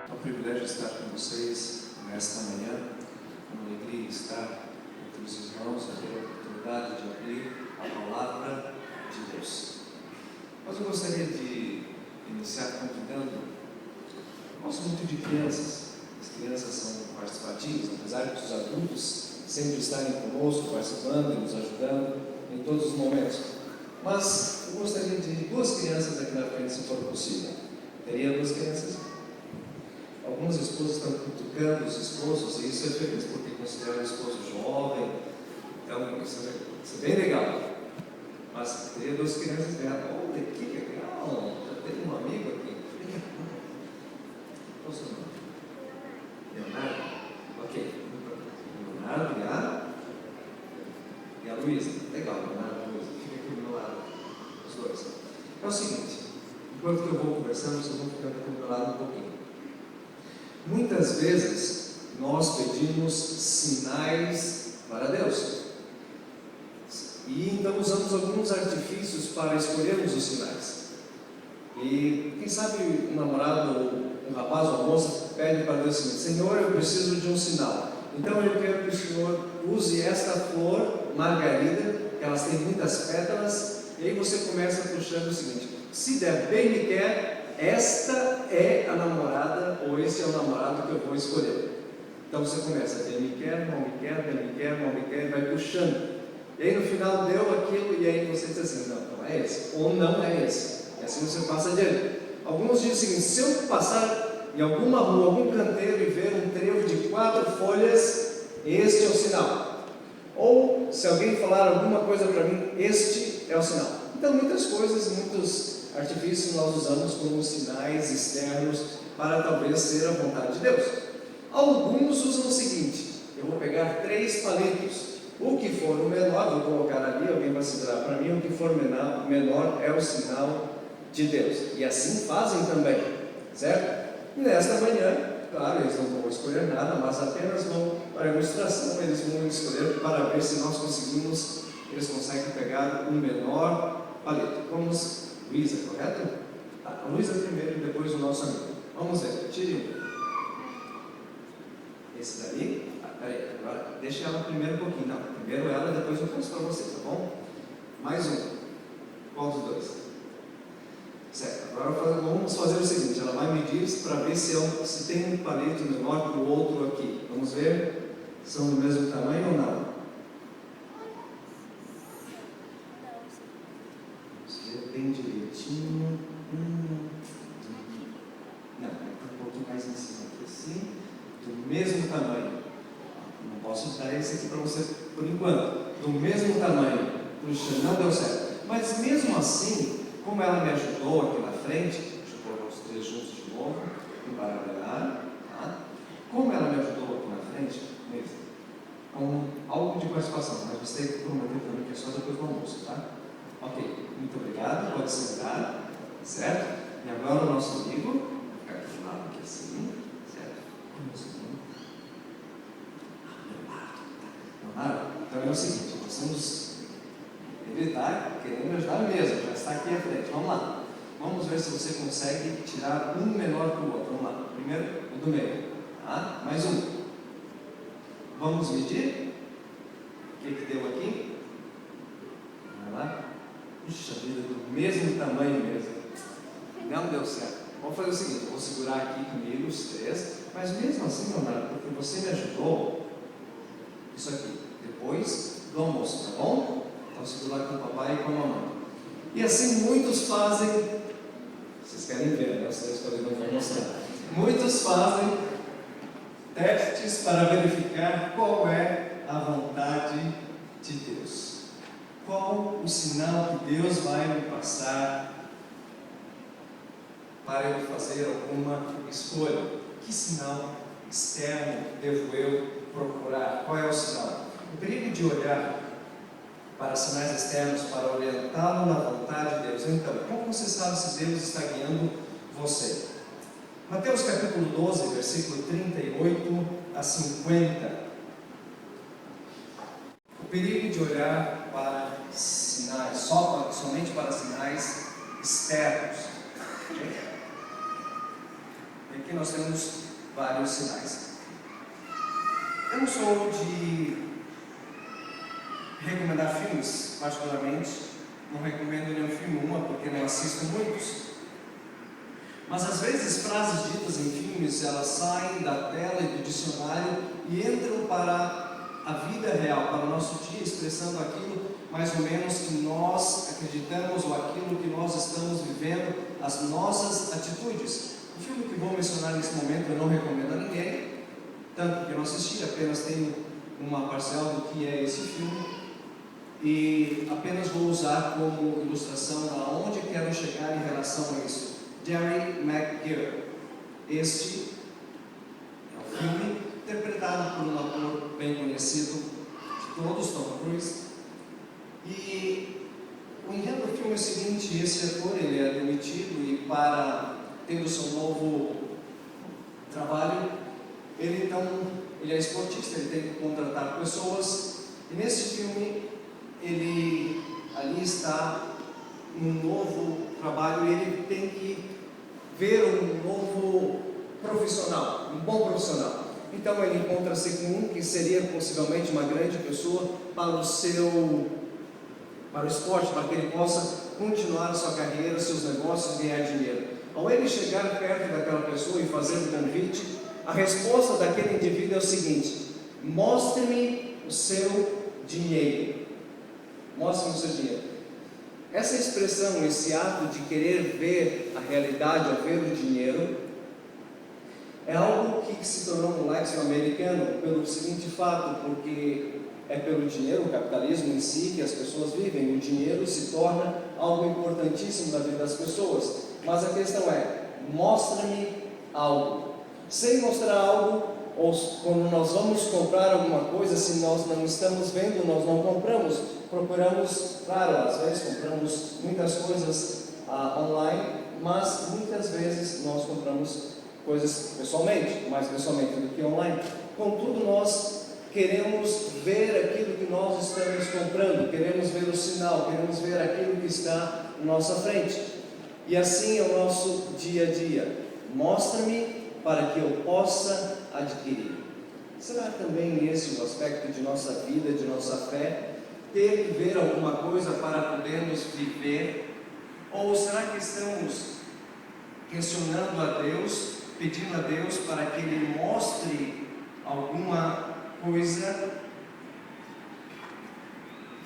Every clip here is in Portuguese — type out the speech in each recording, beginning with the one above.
É um privilégio estar com vocês nesta manhã, uma alegria estar entre os irmãos, a ter a oportunidade de abrir a palavra de Deus. Mas eu gostaria de iniciar convidando, eu gosto muito de crianças, as crianças são participativas, apesar de os adultos sempre estarem conosco, participando e nos ajudando em todos os momentos. Mas eu gostaria de duas crianças aqui na frente, se for possível. Teria duas crianças? Algumas esposas estão cutucando os esposos, e isso é feliz, porque consideram o esposo jovem, então isso é bem legal. Mas teria duas crianças dentro. Olha que legal! Já tem um amigo aqui. Qual o seu nome? Leonardo? Ok. Leonardo e a Luísa. Legal, Leonardo e a Luísa. Fica aqui do meu lado, os dois. É o seguinte, enquanto que eu vou conversando, vocês vão ficando aqui do meu lado um pouquinho. Muitas vezes nós pedimos sinais para Deus. E então usamos alguns artifícios para escolhermos os sinais. E quem sabe um namorado, um rapaz ou uma moça pede para Deus assim: Senhor, eu preciso de um sinal. Então eu quero que o Senhor use esta flor, margarida, que elas têm muitas pétalas, e aí você começa puxando o seguinte: se der bem me quer, esta é a namorada, ou esse é o namorado que eu vou escolher. Então você começa, bem me quer, não me quer, bem me quer, não me quer, e vai puxando. E aí no final deu aquilo, e aí você diz assim: não é esse, ou não é esse. E assim você passa adiante. Alguns dizem o seguinte: se eu passar em alguma rua, algum canteiro e ver um trevo de 4 folhas, este é o sinal. Ou se alguém falar alguma coisa para mim, este é o sinal. Então muitas coisas, muitos artifícios nós usamos como sinais externos para talvez ser a vontade de Deus. Alguns usam o seguinte: eu vou pegar 3 palitos, o que for o menor, vou colocar ali, alguém vai segurar para mim, o que for menor é o sinal de Deus. E assim fazem também, certo? Nesta manhã, claro, eles não vão escolher nada, mas apenas vão, para a ilustração, eles vão escolher para ver se nós conseguimos, eles conseguem pegar um menor palito. Vamos, Luísa, correto? A Luísa primeiro e depois o nosso amigo. Vamos ver, tire um. Esse daí, peraí, agora deixa ela primeiro um pouquinho. Não, primeiro ela, depois eu passo para você, tá bom? Mais um. Qual dos dois? Certo, agora vamos fazer o seguinte: ela vai medir para ver se tem um palito menor que o outro aqui. Vamos ver se são do mesmo tamanho ou não. Vamos ver bem direitinho. Não, um pouquinho mais em cima aqui assim. Do mesmo tamanho. Não posso dar esse aqui para você por enquanto. Do mesmo tamanho. Puxa, não deu certo. Mas mesmo assim, como ela me ajudou aqui na frente, deixa eu pôr os 3 juntos de novo, embaralhar, tá? Como ela me ajudou aqui na frente, algo de participação, mas você tem que prometer para mim que é só depois do almoço, tá? Ok, muito obrigado, pode sentar, certo? E agora o nosso amigo, vou ficar aqui do lado aqui assim, certo? Como é o seu nome? Leonardo. Então é o seguinte, nós temos... Ele está querendo me ajudar mesmo, já está aqui à frente. Vamos lá. Vamos ver se você consegue tirar um menor que o outro. Vamos lá. Primeiro, o do meio. Tá? Mais um. Vamos medir? O que deu aqui? Vai lá. Puxa vida, do mesmo tamanho mesmo. Não deu certo. Vamos fazer o seguinte: eu vou segurar aqui comigo os 3, mas mesmo assim, Leonardo, porque você me ajudou, isso aqui, depois do almoço, tá bom? Então segura com o papai e com a mamãe. E assim muitos fazem, vocês querem ver, né? Os 3 colegas vão mostrar. Muitos fazem testes para verificar qual é a vontade de Deus. Qual o sinal que Deus vai me passar para eu fazer alguma escolha? Que sinal externo devo eu procurar? Qual é o sinal? O perigo de olhar para sinais externos, para orientá-lo na vontade de Deus. Então, como você sabe se Deus está guiando você? Mateus capítulo 12, versículo 38 a 50. O perigo de olhar para sinais, somente para sinais externos. E aqui nós temos vários sinais. Eu não sou de recomendar filmes, particularmente. Não recomendo nenhum filme, porque não assisto muitos. Mas às vezes frases ditas em filmes, elas saem da tela e do dicionário e entram para a vida real, para o nosso dia, expressando aquilo mais ou menos que nós acreditamos ou aquilo que nós estamos vivendo, as nossas atitudes. O filme que vou mencionar nesse momento eu não recomendo a ninguém, tanto que eu não assisti, apenas tenho uma parcial do que é esse filme e apenas vou usar como ilustração aonde quero chegar em relação a isso. Jerry Maguire. Este é um filme interpretado por um ator bem conhecido de todos, Tom Cruise. E o enredo do filme é o seguinte: esse ator ele é demitido e tendo seu novo trabalho, ele é esportista, ele tem que contratar pessoas. E nesse filme ele ali está num novo trabalho e ele tem que ver um novo profissional, um bom profissional. Então ele encontra-se com um que seria possivelmente uma grande pessoa para o esporte, para que ele possa continuar a sua carreira, seus negócios, ganhar dinheiro. Ao ele chegar perto daquela pessoa e fazer o convite, a resposta daquele indivíduo é o seguinte: mostre-me o seu dinheiro. Mostre-me o seu dinheiro. Essa expressão, esse ato de querer ver a realidade, ao ver o dinheiro, é algo que se tornou um lexo americano pelo seguinte fato, porque é pelo dinheiro, o capitalismo em si, que as pessoas vivem. O dinheiro se torna algo importantíssimo na vida das pessoas. Mas a questão é: mostra-me algo. Sem mostrar algo, ou quando nós vamos comprar alguma coisa, se nós não estamos vendo, nós não compramos. Procuramos, claro, às vezes compramos muitas coisas online, mas muitas vezes nós compramos coisas pessoalmente, mais pessoalmente do que online. Contudo, nós queremos ver aquilo que nós estamos comprando, queremos ver o sinal, queremos ver aquilo que está à nossa frente. E assim é o nosso dia a dia. Mostra-me para que eu possa adquirir. Será também esse o aspecto de nossa vida, de nossa fé? Ter que ver alguma coisa para podermos viver? Ou será que estamos questionando a Deus, pedindo a Deus para que Ele mostre alguma coisa,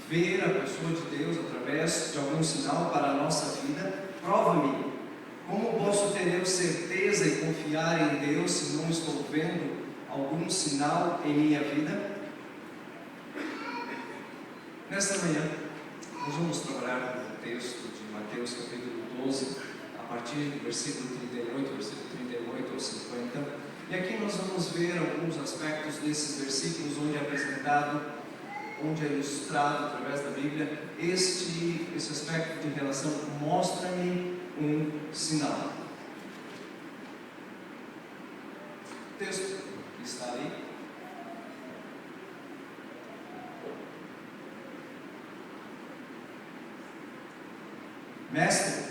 ver a pessoa de Deus através de algum sinal para a nossa vida? Prova-me. Como posso ter eu certeza e confiar em Deus se não estou vendo algum sinal em minha vida? Nesta manhã, nós vamos trabalhar com o texto de Mateus capítulo 12, a partir do versículo 38 ao 50. E aqui nós vamos ver alguns aspectos desses versículos onde é apresentado, onde é ilustrado através da Bíblia esse aspecto de relação. Mostra-me um sinal. O texto está ali. Mestre,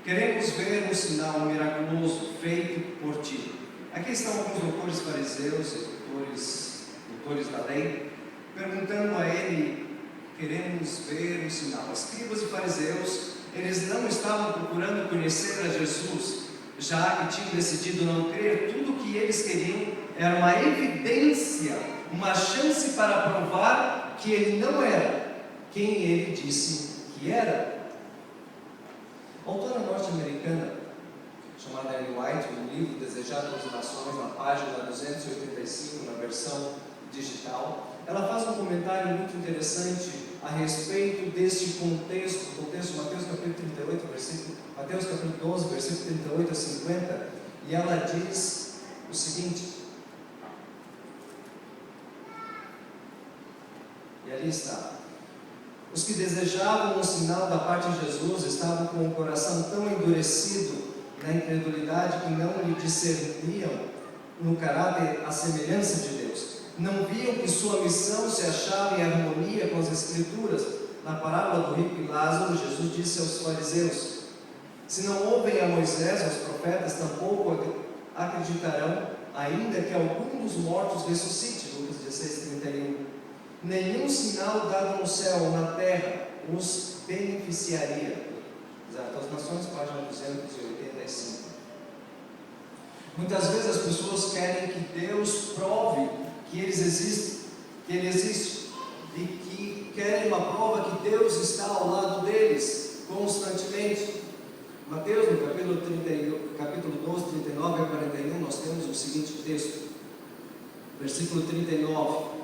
queremos ver um sinal miraculoso feito por ti. Aqui estão alguns doutores fariseus e doutores da lei, perguntando a ele: queremos ver um sinal. Escribas e fariseus, eles não estavam procurando conhecer a Jesus, já que tinham decidido não crer. Tudo o que eles queriam era uma evidência, uma chance para provar que ele não era quem ele disse que era. A autora norte-americana chamada Ellen White, no livro Desejado das Nações, na página 285, na versão digital, ela faz um comentário muito interessante a respeito deste contexto, Mateus capítulo 38, Mateus capítulo 12, versículo 38 a 50, e ela diz o seguinte, e ali está: os que desejavam um sinal da parte de Jesus estavam com o coração tão endurecido na incredulidade que não lhe discerniam no caráter a semelhança de Deus. Não viam que sua missão se achava em harmonia com as Escrituras. Na parábola do rico e Lázaro, Jesus disse aos fariseus: se não ouvem a Moisés, aos profetas, tampouco a acreditarão, ainda que algum dos mortos ressuscite. Lucas 16:31. Nenhum sinal dado no céu ou na terra os beneficiaria. Exato, as Nações, página 285. Muitas vezes as pessoas querem que Deus prove que Ele existe, e que querem uma prova que Deus está ao lado deles constantemente. Mateus, no capítulo 12, 39 a 41, nós temos o seguinte texto, versículo 39.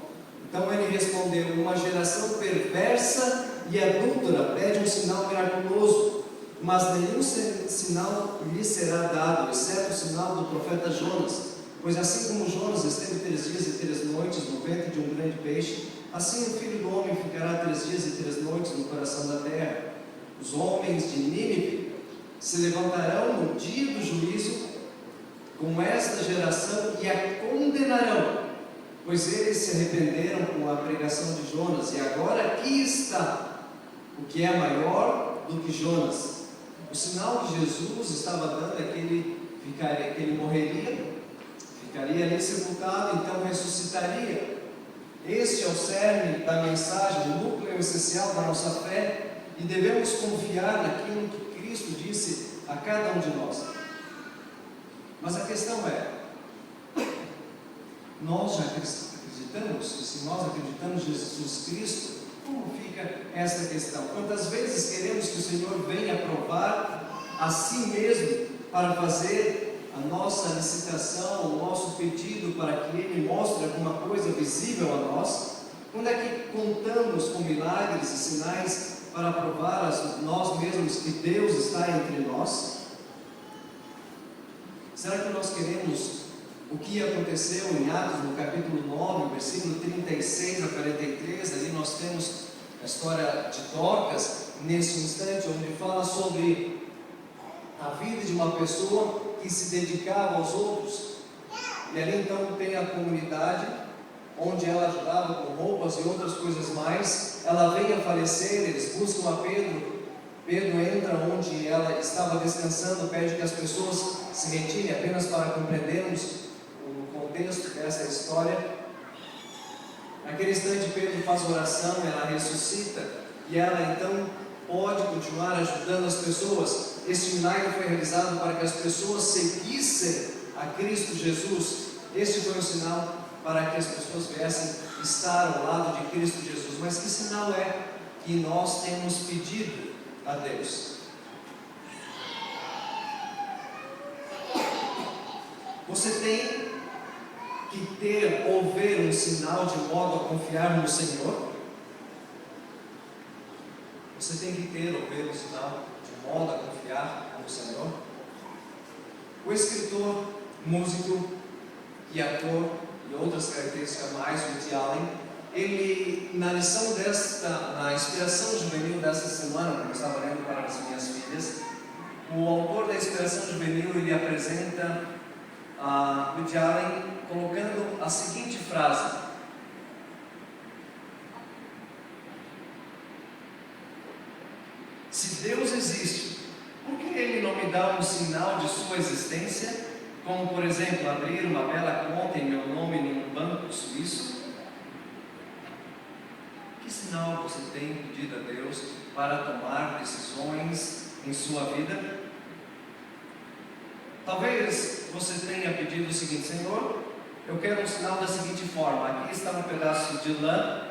Então ele respondeu: uma geração perversa e adúltera pede um sinal miraculoso, mas nenhum sinal lhe será dado, exceto o sinal do profeta Jonas. Pois assim como Jonas esteve 3 dias e 3 noites no ventre de um grande peixe, assim o Filho do Homem ficará 3 dias e 3 noites no coração da terra. Os homens de Nínive se levantarão no dia do juízo com esta geração e a condenarão, pois eles se arrependeram com a pregação de Jonas, e agora aqui está o que é maior do que Jonas. O sinal que Jesus estava dando é que ele morreria, ficaria ali sepultado, então ressuscitaria. Este é o cerne da mensagem, o núcleo essencial da nossa fé, e devemos confiar naquilo que Cristo disse a cada um de nós. Mas a questão é, nós já acreditamos? E se nós acreditamos em Jesus Cristo, como fica essa questão? Quantas vezes queremos que o Senhor venha provar a si mesmo para fazer a nossa licitação, o nosso pedido para que Ele mostre alguma coisa visível a nós? Quando é que contamos com milagres e sinais para provar a nós mesmos que Deus está entre nós? Será que nós queremos o que aconteceu em Atos, no capítulo 9, versículo 36 a 43, ali nós temos a história de Dorcas, nesse instante, onde fala sobre a vida de uma pessoa que se dedicava aos outros, e ali então tem a comunidade, onde ela ajudava com roupas e outras coisas mais. Ela vem a falecer, eles buscam a Pedro entra onde ela estava descansando, pede que as pessoas se retirem apenas para compreendermos o contexto dessa história. Naquele instante Pedro faz oração, ela ressuscita, e ela então pode continuar ajudando as pessoas. Este milagre foi realizado para que as pessoas seguissem a Cristo Jesus. Este foi o sinal para que as pessoas viessem estar ao lado de Cristo Jesus. Mas que sinal é que nós temos pedido a Deus? Você tem que ter ou ver um sinal de modo a confiar no Senhor? Você tem que ter ou ver um sinal de modo a confiar no Senhor? O escritor, músico e ator e outras características mais, Woody Allen, ele, na inspiração juvenil dessa semana, que eu estava lendo para as minhas filhas, o autor da inspiração juvenil, ele apresenta Woody Allen colocando a seguinte frase: se Deus existe, por que Ele não me dá um sinal de sua existência, como por exemplo abrir uma bela conta em meu nome em um banco suíço? Que sinal você tem pedido a Deus para tomar decisões em sua vida? Talvez você tenha pedido o seguinte: Senhor, eu quero um sinal da seguinte forma. Aqui está um pedaço de lã,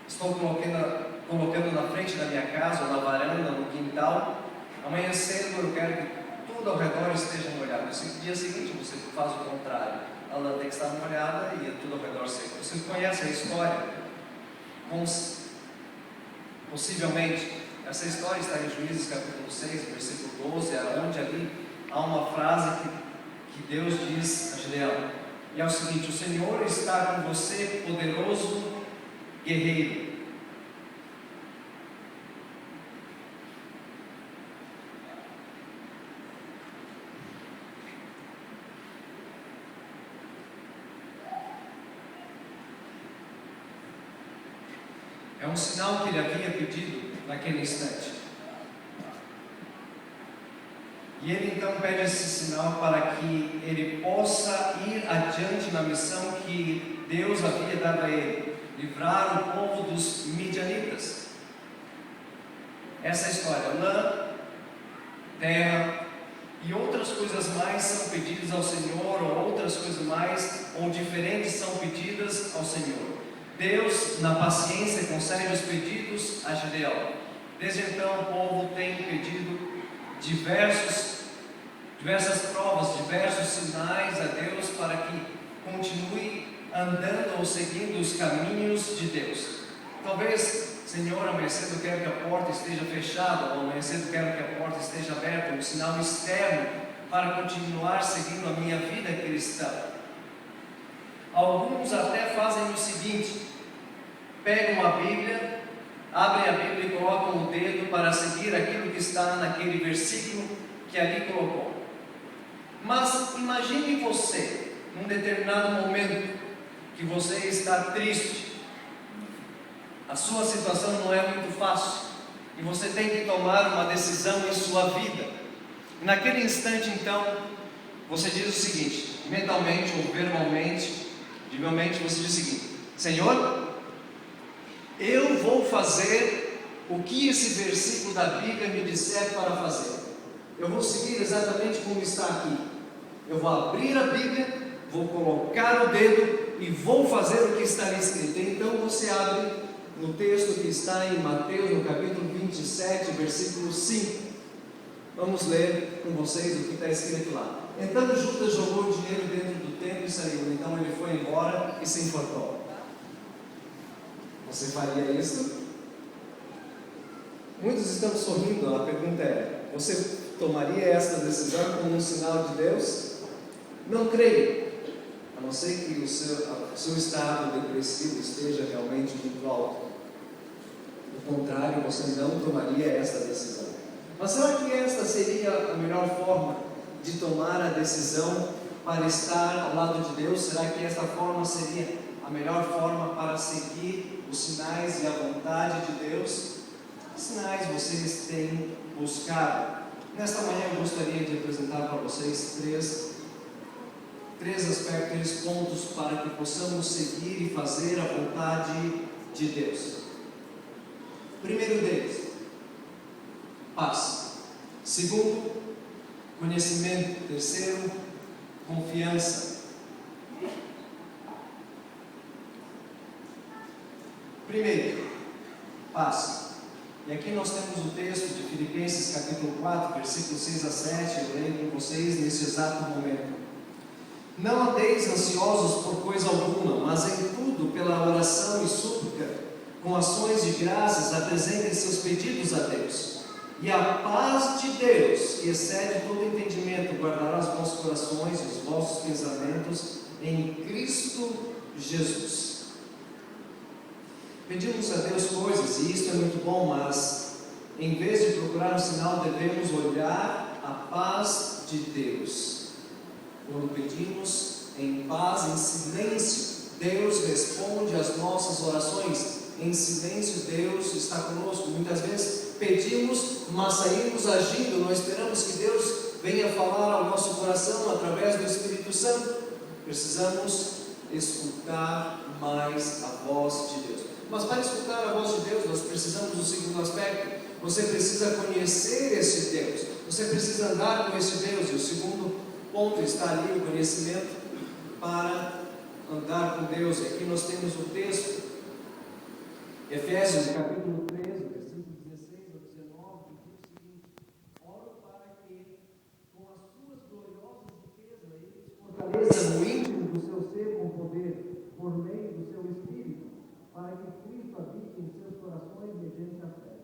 estou colocando na frente da minha casa, ou na varanda, no quintal. Amanhã cedo eu quero que tudo ao redor esteja molhado. No dia seguinte você faz o contrário, a lã tem que estar molhada e tudo ao redor seco. Vocês conhecem a história? Possivelmente essa história está em Juízes capítulo 6, versículo 12, onde ali há uma frase que Deus diz a Gideão, e é o seguinte: o Senhor está com você, poderoso guerreiro. É um sinal que ele havia pedido naquele instante. E ele então pede esse sinal para que ele possa possa ir adiante na missão que Deus havia dado a ele, livrar o povo dos midianitas. Essa história, lã, terra e outras coisas mais são pedidas ao Senhor, ou outras coisas mais, ou diferentes são pedidas ao Senhor. Deus, na paciência, concede os pedidos a Gideão. Desde então, o povo tem pedido diversas provas, diversos sinais a Deus para que continue andando ou seguindo os caminhos de Deus. Talvez, Senhor, amanhã cedo eu quero que a porta esteja fechada, ou amanhã cedo eu quero que a porta esteja aberta, um sinal externo para continuar seguindo a minha vida cristã. Alguns até fazem o seguinte: pegam a Bíblia, abrem a Bíblia e colocam o dedo para seguir aquilo que está naquele versículo que ali colocou. Mas imagine você, num determinado momento, que você está triste, a sua situação não é muito fácil, e você tem que tomar uma decisão em sua vida. E naquele instante, então, você diz o seguinte, mentalmente ou verbalmente, você diz o seguinte: Senhor, eu vou fazer o que esse versículo da Bíblia me disser para fazer. Eu vou seguir exatamente como está aqui. Eu vou abrir a Bíblia, vou colocar o dedo e vou fazer o que está ali escrito. Então você abre no texto que está em Mateus, no capítulo 27, versículo 5. Vamos ler com vocês o que está escrito lá. Então Judas jogou o dinheiro dentro do templo e saiu. Então ele foi embora e se enforcou. Você faria isso? Muitos estão sorrindo. A pergunta é: você tomaria esta decisão como um sinal de Deus? Não creio, a não ser que o seu estado depressivo esteja realmente muito alto. Do contrário, você não tomaria esta decisão. Mas será que esta seria a melhor forma de tomar a decisão para estar ao lado de Deus? Será que esta forma seria a melhor forma para seguir os sinais e a vontade de Deus? Que sinais vocês têm buscado? Nesta manhã eu gostaria de apresentar para vocês três aspectos, 3 pontos para que possamos seguir e fazer a vontade de Deus. Primeiro deles, paz. Segundo, conhecimento. Terceiro, confiança. Primeiro, paz. E aqui nós temos o texto de Filipenses capítulo 4, versículos 6 a 7, eu leio com vocês nesse exato momento. Não andeis ansiosos por coisa alguma, mas em tudo, pela oração e súplica, com ações de graças, apresentem seus pedidos a Deus. E a paz de Deus, que excede todo entendimento, guardará os vossos corações e os vossos pensamentos em Cristo Jesus. Pedimos a Deus coisas, e isso é muito bom, mas em vez de procurar um sinal, devemos olhar a paz de Deus. Quando pedimos em paz, em silêncio, Deus responde às nossas orações. Em silêncio, Deus está conosco. Muitas vezes pedimos, mas saímos agindo. Não esperamos que Deus venha falar ao nosso coração através do Espírito Santo. Precisamos escutar mais a voz de Deus. Mas para escutar a voz de Deus, nós precisamos do segundo aspecto. Você precisa conhecer esse Deus. Você precisa andar com esse Deus. E o segundo ponto está ali, o conhecimento para andar com Deus. E aqui nós temos o texto, Efésios capítulo 13, versículo 16 ao 19, que diz o seguinte: oro para que, com as suas gloriosas riquezas, ele fortaleça no íntimo do seu ser com poder, por meio do seu Espírito, para que Cristo habite em seus corações mediante a fé.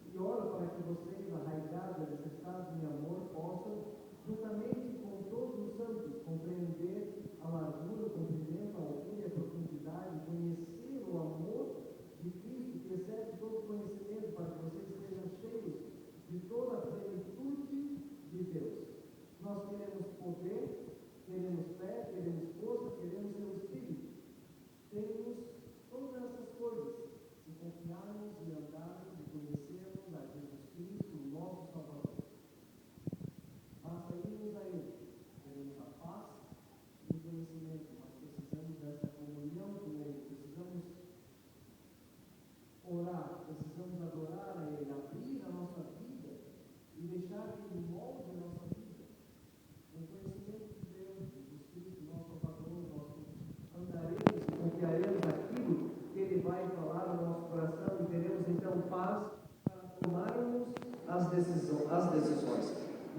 E oro para que vocês, arraigados e alicerçados em amor, possam, juntamente com todos os santos, compreender a largura, o comprimento, a altura e a profundidade, conhecer o amor de Cristo, que excede todo conhecimento, para que vocês sejam cheios de toda a plenitude de Deus. Nós queremos poder, queremos fé, queremos força, queremos seu Espírito. Temos todas essas coisas, se confiarmos e andarmos e conhecermos a Jesus Cristo, o nosso Salvador. Basta irmos a Ele,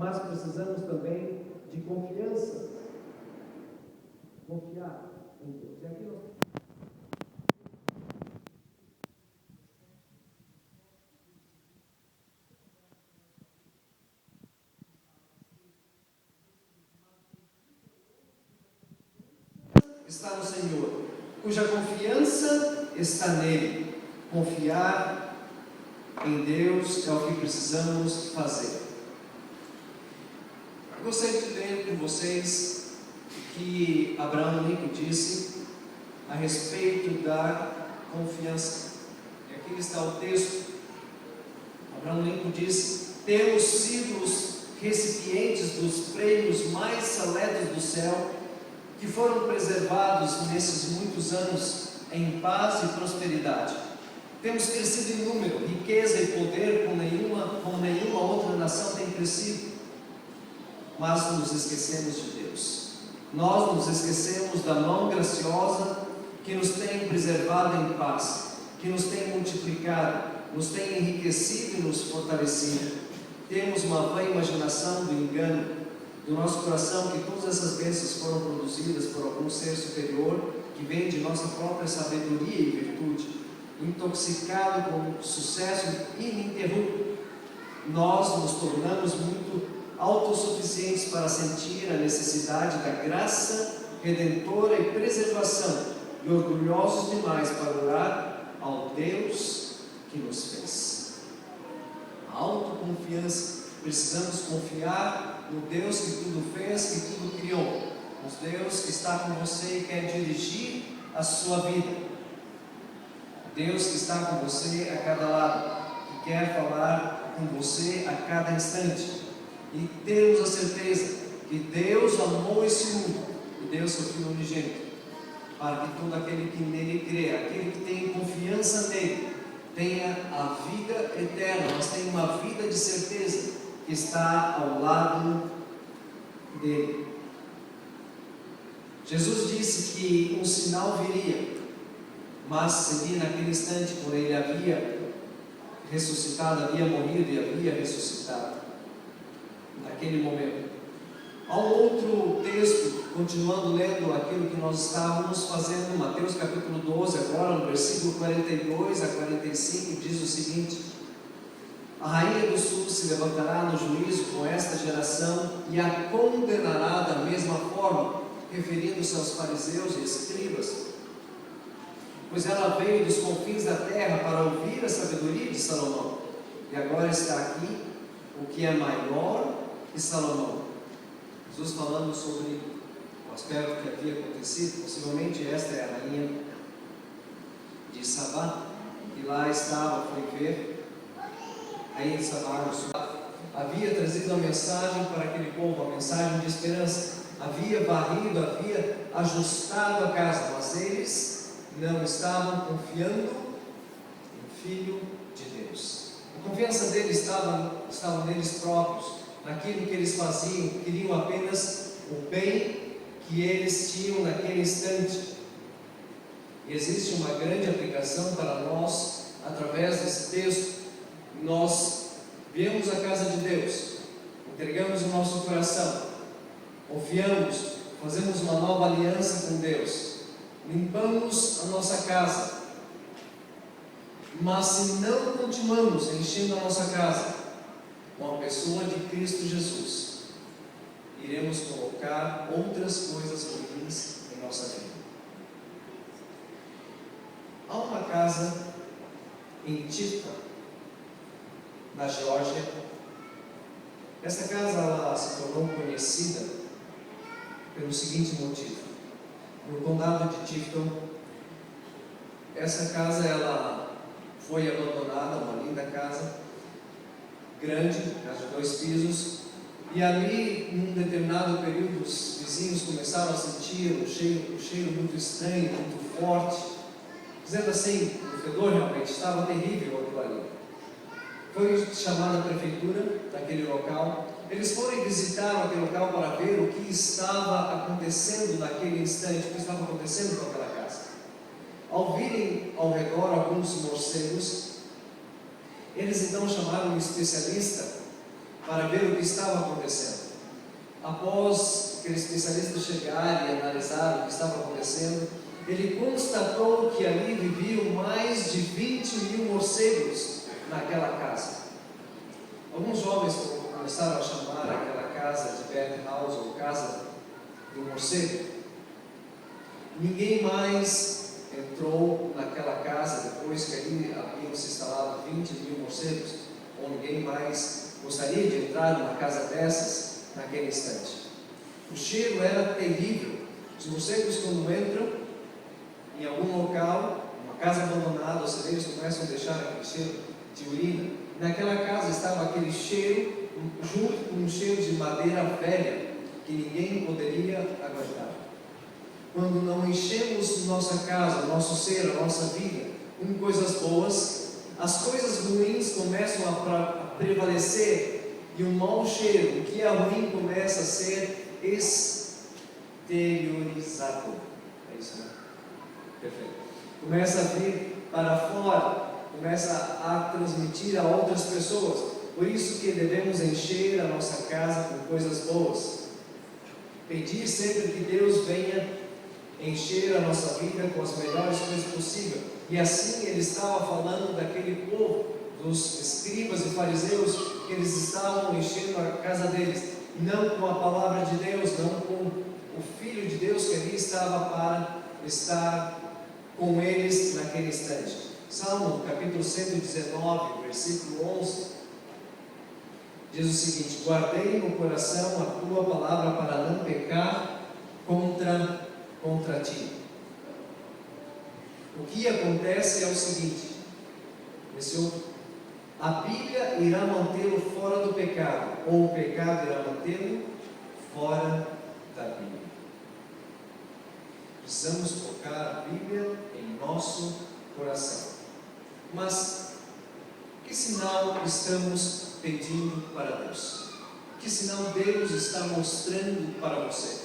mas precisamos também de confiança. Confiar em Deus. E aqui nós está no Senhor, cuja confiança está nele. Confiar em Deus é o que precisamos fazer. Eu gostaria de ler com vocês o que Abraham Lincoln disse a respeito da confiança. E aqui está o texto. Abraham Lincoln disse: temos sido os recipientes dos prêmios mais seletos do céu, que foram preservados nesses muitos anos em paz e prosperidade. Temos crescido em número, riqueza e poder como nenhuma outra nação tem crescido. Mas nos esquecemos de Deus. Nós nos esquecemos da mão graciosa que nos tem preservado em paz, que nos tem multiplicado, nos tem enriquecido e nos fortalecido. Temos uma vã imaginação do engano do nosso coração, que todas essas bênçãos foram produzidas por algum ser superior, que vem de nossa própria sabedoria e virtude, intoxicado com sucesso ininterrupto. Nós nos tornamos muito autossuficientes para sentir a necessidade da graça redentora e preservação, e orgulhosos demais para orar ao Deus que nos fez. A autoconfiança. Precisamos confiar no Deus que tudo fez, que tudo criou, no Deus que está com você e quer dirigir a sua vida, Deus que está com você a cada lado, que quer falar com você a cada instante. E temos a certeza que Deus amou esse mundo e deu seu Filho unigênito, para que todo aquele que nele crê, aquele que tem confiança nele, tenha a vida eterna, mas tenha uma vida de certeza que está ao lado dele. Jesus disse que um sinal viria, mas seria naquele instante, quando ele havia ressuscitado, havia morrido e havia ressuscitado, naquele momento. Há um outro texto, continuando lendo aquilo que nós estávamos fazendo, Mateus capítulo 12, agora no versículo 42 a 45, diz o seguinte: a rainha do sul se levantará no juízo com esta geração e a condenará da mesma forma, referindo-se aos fariseus e escribas, pois ela veio dos confins da terra para ouvir a sabedoria de Salomão, e agora está aqui o que é maior que Salomão. Jesus falando sobre o aspecto que havia acontecido. Possivelmente esta é a rainha de Sabá, que lá estava, foi ver. Aí de Sabá, havia trazido a mensagem para aquele povo, a mensagem de esperança. Havia varrido, havia ajustado a casa, mas eles não estavam confiando no Filho de Deus. A confiança deles estava neles próprios, naquilo que eles faziam, queriam apenas o bem que eles tinham naquele instante. E existe uma grande aplicação para nós, através desse texto. Nós viemos à casa de Deus, entregamos o nosso coração, confiamos, fazemos uma nova aliança com Deus, limpamos a nossa casa, mas se não continuamos enchendo a nossa casa com a pessoa de Cristo Jesus, iremos colocar outras coisas ruins em nossa vida. Há uma casa em Tifta, na Geórgia. Essa casa ela se tornou conhecida pelo seguinte motivo: no condado de Tifton, essa casa ela foi abandonada, uma linda casa, grande, casa de 2 pisos, e ali, num determinado período, os vizinhos começaram a sentir um cheiro muito estranho, muito forte, dizendo assim, o fedor realmente estava terrível aquilo ali. Foi chamada a prefeitura daquele local. Eles foram e visitaram aquele local para ver o que estava acontecendo naquele instante, o que estava acontecendo com aquela casa. Ao virem ao redor alguns morcegos, eles então chamaram um especialista para ver o que estava acontecendo. Após aquele especialista chegar e analisar o que estava acontecendo, ele constatou que ali viviam mais de 20.000 morcegos naquela casa. Alguns jovens começaram a chamar aquela casa de Bat House, ou casa do morcego. Ninguém mais entrou naquela casa depois que ali haviam se instalado 20.000 morcegos, ou ninguém mais gostaria de entrar numa casa dessas naquele instante. O cheiro era terrível. Os morcegos, quando entram em algum local, uma casa abandonada, os celeiros começam a deixar aquele cheiro de urina. Naquela casa estava aquele cheiro, junto com um cheiro de madeira velha, que ninguém poderia aguentar. Quando não enchemos nossa casa, nosso ser, a nossa vida com coisas boas, as coisas ruins começam a prevalecer e o mau cheiro, o que é ruim, começa a ser exteriorizado. É isso, né? Perfeito. Começa a vir para fora, começa a transmitir a outras pessoas. Por isso que devemos encher a nossa casa com coisas boas. Pedir sempre que Deus venha encher a nossa vida com as melhores coisas possíveis. E assim ele estava falando daquele povo, dos escribas e fariseus, que eles estavam enchendo a casa deles, não com a palavra de Deus, não com o Filho de Deus que ali estava para estar com eles naquele instante. Salmo capítulo 119, versículo 11, diz o seguinte: guardei no coração a tua palavra para não pecar contra ti. O que acontece é o seguinte: a Bíblia irá mantê-lo fora do pecado, ou o pecado irá mantê-lo fora da Bíblia. Precisamos colocar a Bíblia em nosso coração. Mas que sinal estamos pedindo para Deus? Que sinal Deus está mostrando para você?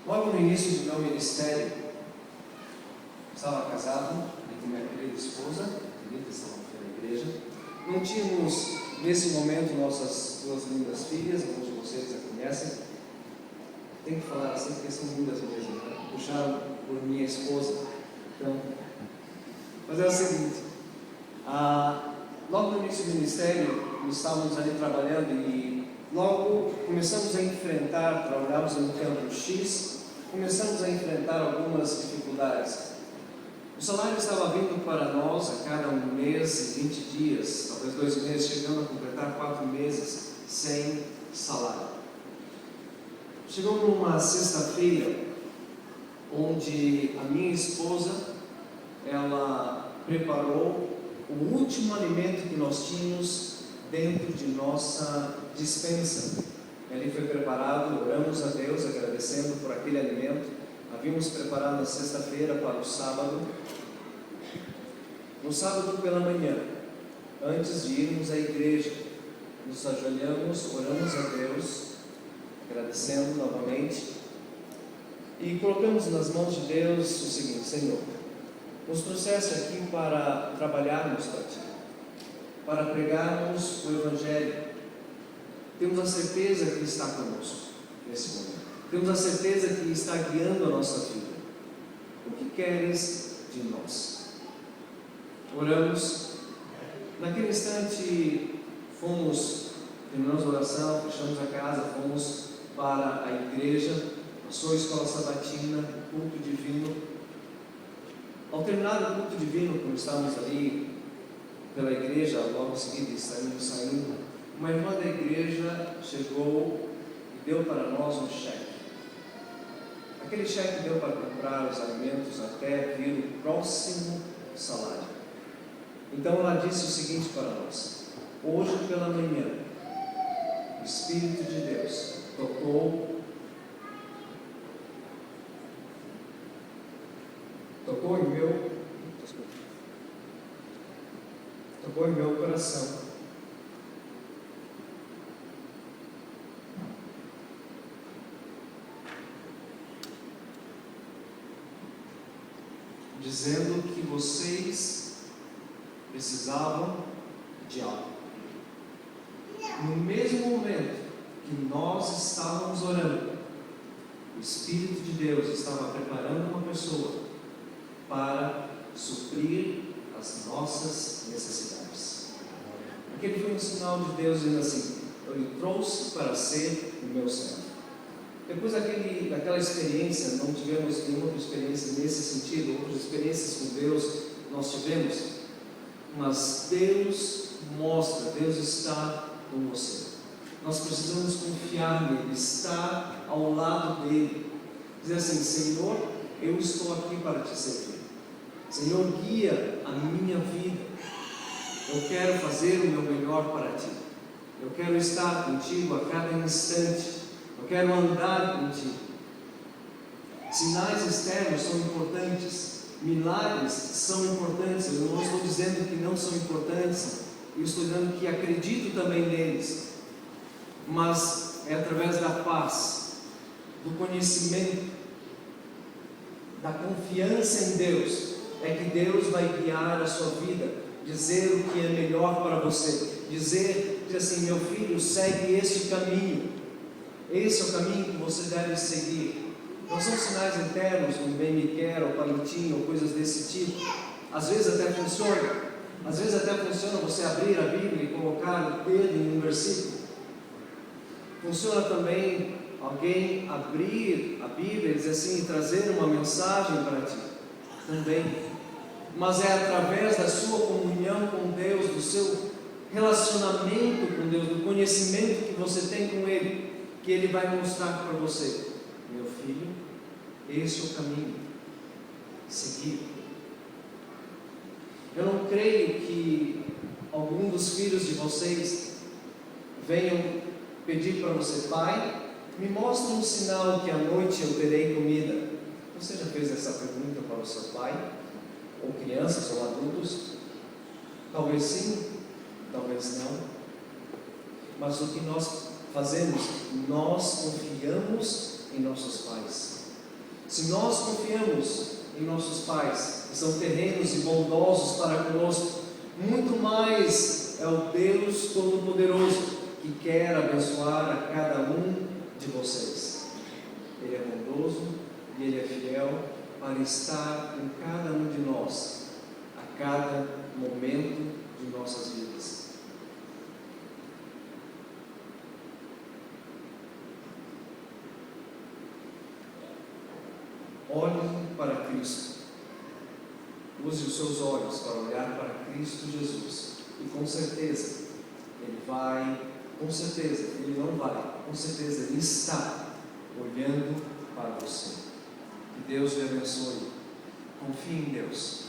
Logo no início do meu ministério, estava casado com minha querida esposa, estava na igreja. Não tínhamos, nesse momento, nossas duas lindas filhas, alguns de vocês já conhecem. Tem que falar assim porque são lindas mesmo, né? Puxaram por minha esposa. Então, mas é o seguinte: logo no início do ministério, nós estávamos ali trabalhando e logo começamos a enfrentar, trabalhávamos no campo X, começamos a enfrentar algumas dificuldades. O salário estava vindo para nós a cada 1 mês e 20 dias, talvez 2 meses, chegando a completar 4 meses sem salário. Chegou numa sexta-feira, onde a minha esposa, ela preparou o último alimento que nós tínhamos dentro de nossa despensa. Ele foi preparado, oramos a Deus agradecendo por aquele alimento. Havíamos preparado na sexta-feira para o sábado. No sábado pela manhã, antes de irmos à igreja, nos ajoelhamos, oramos a Deus, agradecendo novamente, e colocamos nas mãos de Deus o seguinte: Senhor, nos trouxeste aqui para trabalharmos para Ti, para pregarmos o Evangelho. Temos a certeza que Ele está conosco nesse momento. Temos a certeza que Ele está guiando a nossa vida. O que queres de nós? Oramos. Naquele instante, terminamos a oração, fechamos a casa, fomos para a igreja, a sua escola sabatina, culto divino. Ao terminar o culto divino, quando estávamos ali pela igreja, logo em seguida saindo, uma irmã da igreja chegou e deu para nós um cheque. Aquele cheque deu para comprar os alimentos até vir o próximo salário. Então ela disse o seguinte para nós: hoje pela manhã, o Espírito de Deus tocou em meu coração. Dizendo que vocês precisavam de algo. no mesmo momento que nós estávamos orando, o Espírito de Deus estava preparando uma pessoa para suprir as nossas necessidades. Aquele foi um sinal de Deus dizendo assim: eu lhe trouxe para ser o meu servo. Depois daquela experiência, não tivemos nenhuma outra experiência nesse sentido. Outras experiências com Deus nós tivemos, mas Deus mostra, Deus está com você. Nós precisamos confiar nele, estar ao lado dele, dizer assim: Senhor, eu estou aqui para te servir. Senhor, guia a minha vida. Eu quero fazer o meu melhor para ti. Eu quero estar contigo a cada instante. Eu quero andar contigo. Sinais externos são importantes. Milagres são importantes. Eu não estou dizendo que não são importantes. Eu estou dizendo que acredito também neles. Mas é através da paz, do conhecimento, da confiança em Deus, é que Deus vai guiar a sua vida, dizer o que é melhor para você, dizer assim: meu filho, segue este caminho, esse é o caminho que você deve seguir. Não são sinais internos, como bem me quer, ou palentinho, ou coisas desse tipo. Às vezes até funciona você abrir a Bíblia e colocar o dedo em um versículo. Funciona também alguém abrir a Bíblia e dizer assim, trazer uma mensagem para ti, também. Mas é através da sua comunhão com Deus, do seu relacionamento com Deus, do conhecimento que você tem com Ele, que Ele vai mostrar para você: meu filho, esse é o caminho, seguir. Eu não creio que algum dos filhos de vocês venham pedir para você: pai, me mostre um sinal que à noite eu terei comida. Você já fez essa pergunta para o seu pai? Ou crianças ou adultos? Talvez sim, talvez não. Mas o que nós fazemos? Nós confiamos em nossos pais. Se nós confiamos em nossos pais, que são terrenos e bondosos para conosco, muito mais é o Deus Todo-Poderoso que quer abençoar a cada um de vocês. Ele é bondoso e Ele é fiel para estar com cada um de nós, a cada momento de nossas vidas. Olhe para Cristo. Use os seus olhos para olhar para Cristo Jesus. E com certeza, Ele está olhando para você. Que Deus lhe abençoe. Confie em Deus.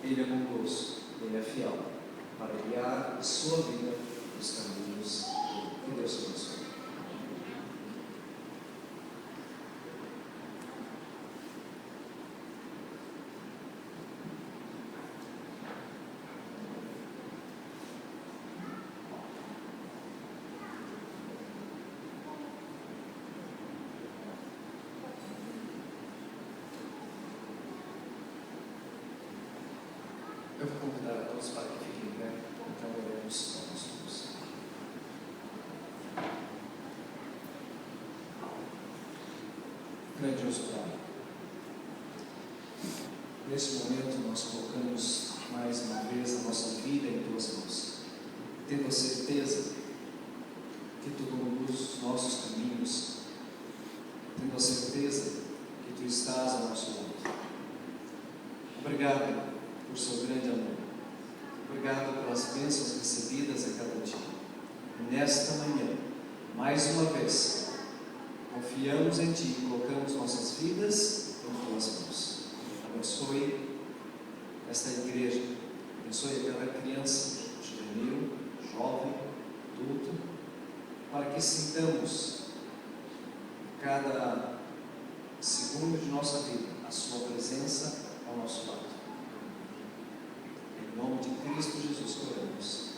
Ele é bondoso, Ele é fiel para guiar a sua vida nos caminhos dele. Que Deus te abençoe. Eu vou convidar a todos para que fiquem em pé, então oremos ao nosso Deus. Grandioso Pai, nesse momento nós colocamos mais uma vez a nossa vida em Tuas mãos, tendo a certeza que Tu conduzes os nossos caminhos, tendo a certeza que Tu estás ao nosso lado. Obrigado por seu grande amor. Obrigado pelas bênçãos recebidas a cada dia. E nesta manhã, mais uma vez, confiamos em Ti e colocamos nossas vidas em Tuas mãos. Abençoe esta igreja. Abençoe cada criança, juvenil, jovem, adulto, para que sintamos cada segundo de nossa vida a Sua presença ao nosso lado. Em nome de Cristo Jesus, oramos.